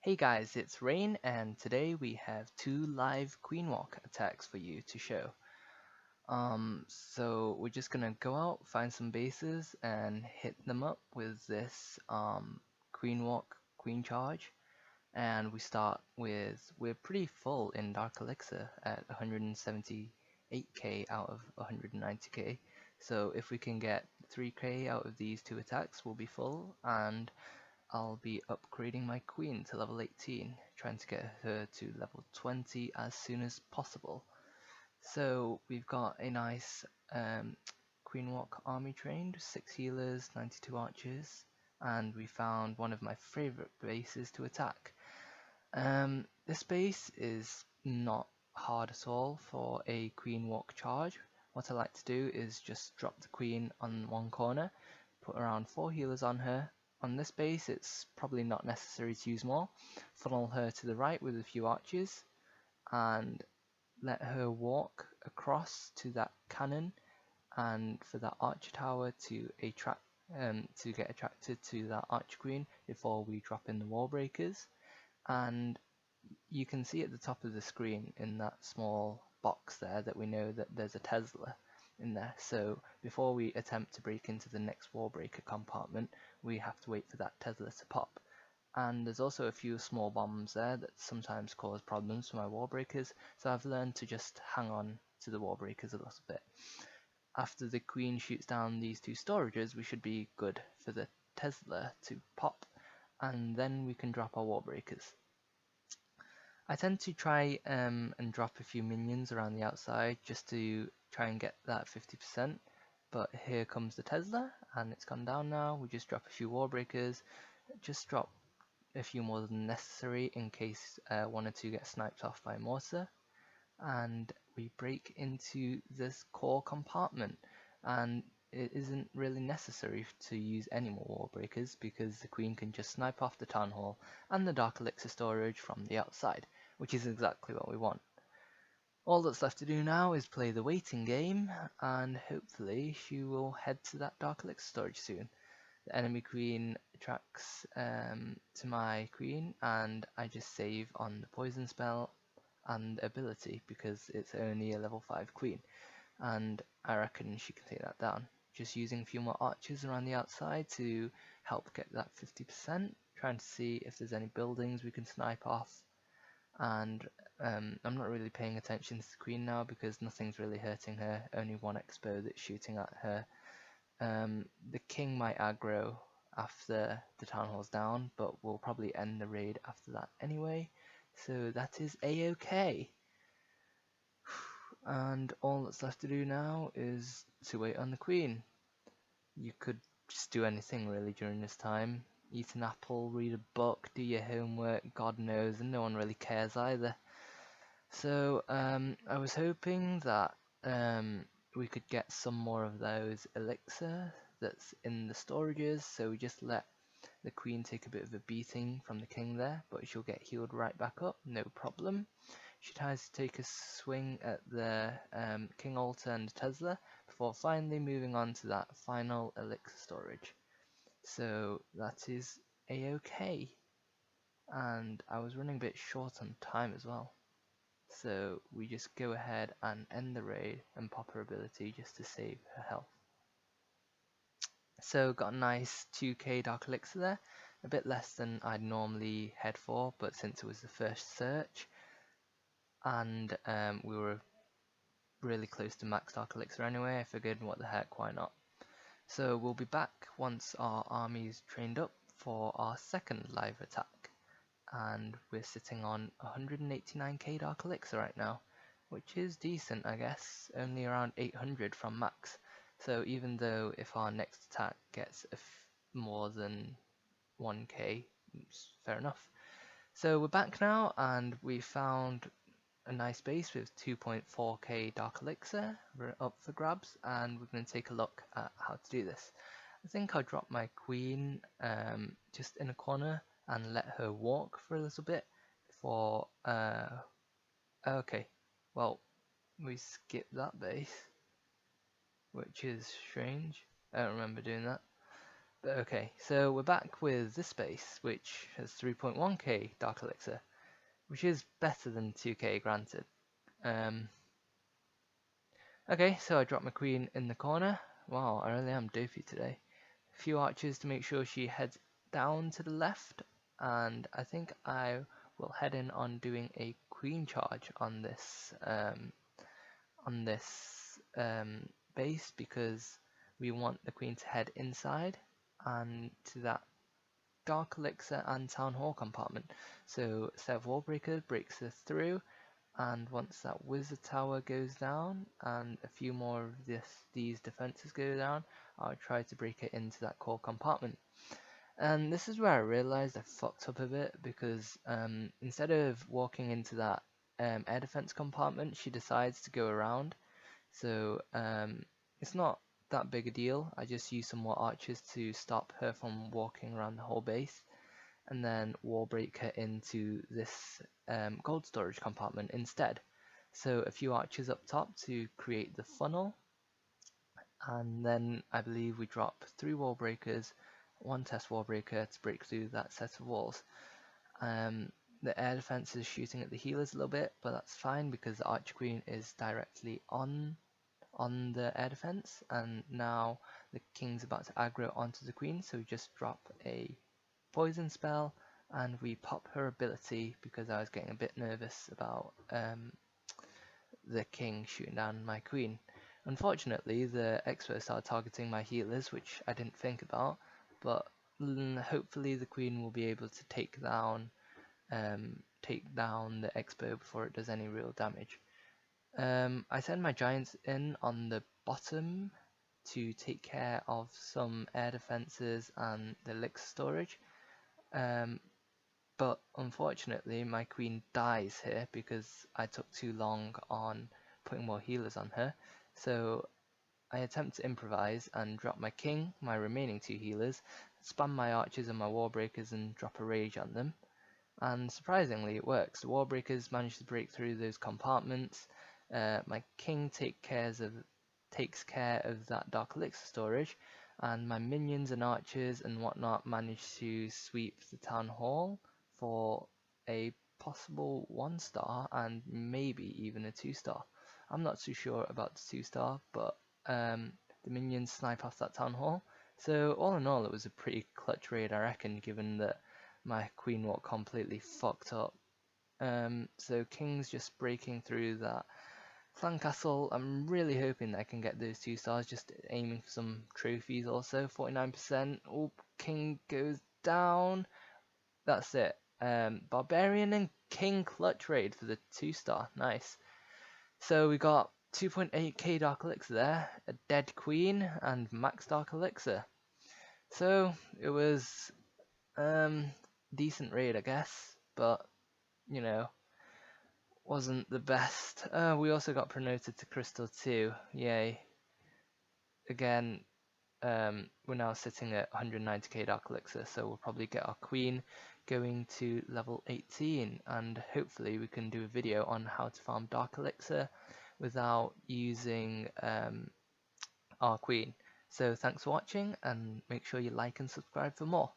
Hey guys, it's Rain, and today we have two live Queen Walk attacks for you to show. So we're just gonna go out, find some bases, and hit them up with this Queen Walk, Queen Charge. And we start with, we're pretty full in Dark Elixir at 178k out of 190k. So if we can get 3k out of these two attacks, we'll be full, and I'll be upgrading my queen to level 18, trying to get her to level 20 as soon as possible. So we've got a nice Queen Walk army trained, 6 healers, 92 archers, and we found one of my favourite bases to attack. This base is not hard at all for a Queen Walk charge. What I like to do is just drop the queen on one corner, put around 4 healers on her. On this base it's probably not necessary to use more. Funnel her to the right with a few archers and let her walk across to that cannon, and for that archer tower to get attracted to that archer queen before we drop in the wall breakers. And you can see at the top of the screen in that small box there that we know that there's a Tesla in there. So before we attempt to break into the next wall breaker compartment, we have to wait for that Tesla to pop. And there's also a few small bombs there that sometimes cause problems for my wall breakers, so I've learned to just hang on to the wall breakers a little bit. After the queen shoots down these two storages, we should be good for the Tesla to pop, and then we can drop our wall breakers. I tend to try and drop a few minions around the outside just to try and get that 50%, but here comes the Tesla and it's gone down now. We just drop a few wall breakers, just drop a few more than necessary in case one or two get sniped off by a mortar, and we break into this core compartment, and it isn't really necessary to use any more wall breakers because the queen can just snipe off the town hall and the dark elixir storage from the outside, which is exactly what we want. All that's left to do now is play the waiting game, and hopefully she will head to that dark elixir storage soon. The enemy queen tracks to my queen, and I just save on the poison spell and ability because it's only a level 5 queen, and I reckon she can take that down. Just using a few more archers around the outside to help get that 50%, trying to see if there's any buildings we can snipe off. And I'm not really paying attention to the queen now because nothing's really hurting her, only one expo that's shooting at her. The king might aggro after the town hall's down, but we'll probably end the raid after that anyway, so that is a-okay. And all that's left to do now is to wait on the queen. You could just do anything really during this time. Eat an apple, read a book, do your homework, God knows, and no one really cares either. So I was hoping that we could get some more of those elixir that's in the storages, so we just let the queen take a bit of a beating from the king there, but she'll get healed right back up, no problem. She tries to take a swing at the king altar and Tesla before finally moving on to that final elixir storage. So that is a-okay, and I was running a bit short on time as well. So we just go ahead and end the raid and pop her ability just to save her health. So got a nice 2k dark elixir there, a bit less than I'd normally head for, but since it was the first search and we were really close to max dark elixir anyway, I figured what the heck, why not. So we'll be back once our army's trained up for our second live attack, and we're sitting on 189k dark elixir right now, which is decent I guess, only around 800 from max. So even though if our next attack gets more than 1k, it's fair enough. So we're back now, and we found a nice base with 2.4k dark elixir up for grabs, and we're going to take a look at how to do this. I think I'll drop my queen just in a corner and let her walk for a little bit before okay, well, we skipped that base, which is strange. I don't remember doing that. Okay, so we're back with this base, which has 3.1k Dark Elixir, which is better than 2k, granted. Okay, so I dropped my queen in the corner. Wow, I really am dopey today. A few archers to make sure she heads down to the left, and I think I will head in on doing a queen charge on this base, because we want the queen to head inside and to that Dark Elixir and Town Hall compartment. So set of Wall Breaker breaks her through, and once that Wizard Tower goes down and a few more of these defenses go down, I'll try to break it into that core compartment. And this is where I realized I fucked up a bit, because instead of walking into that air defense compartment, she decides to go around. So it's not that big a deal. I just use some more archers to stop her from walking around the whole base, and then wall break her into this gold storage compartment instead. So a few archers up top to create the funnel, and then I believe we drop 3 wall breakers, 1 test wall breaker to break through that set of walls. The air defense is shooting at the healers a little bit, but that's fine because the Archer Queen is directly on the air defense, and now the king's about to aggro onto the queen, so we just drop a poison spell and we pop her ability, because I was getting a bit nervous about the king shooting down my queen. Unfortunately, the expert started targeting my healers, which I didn't think about, but hopefully the queen will be able to take down the expo before it does any real damage. I send my giants in on the bottom to take care of some air defenses and the elixir storage, but unfortunately my queen dies here because I took too long on putting more healers on her. So I attempt to improvise and drop my king, my remaining 2 healers, spam my archers and my wall breakers and drop a rage on them. And surprisingly it works. The wall breakers manage to break through those compartments. My king takes care of that dark elixir storage, and my minions and archers and whatnot manage to sweep the town hall for a possible 1-star and maybe even a 2-star. I'm not too sure about the 2-star, but the minions snipe off that town hall. So all in all, it was a pretty clutch raid, I reckon, given that my queen walk completely fucked up. So king's just breaking through that clan castle. I'm really hoping that I can get those 2 stars, just aiming for some trophies also. 49%. Oh, king goes down. That's it. Barbarian and king clutch raid for the 2-star. Nice. So we got 2.8k Dark Elixir there, a dead queen, and max Dark Elixir. So it was decent raid, I guess, but you know, wasn't the best. We also got promoted to Crystal 2. Yay. Again, we're now sitting at 190k Dark Elixir, so we'll probably get our queen going to level 18, and hopefully we can do a video on how to farm Dark Elixir without using our queen. So thanks for watching, and make sure you like and subscribe for more.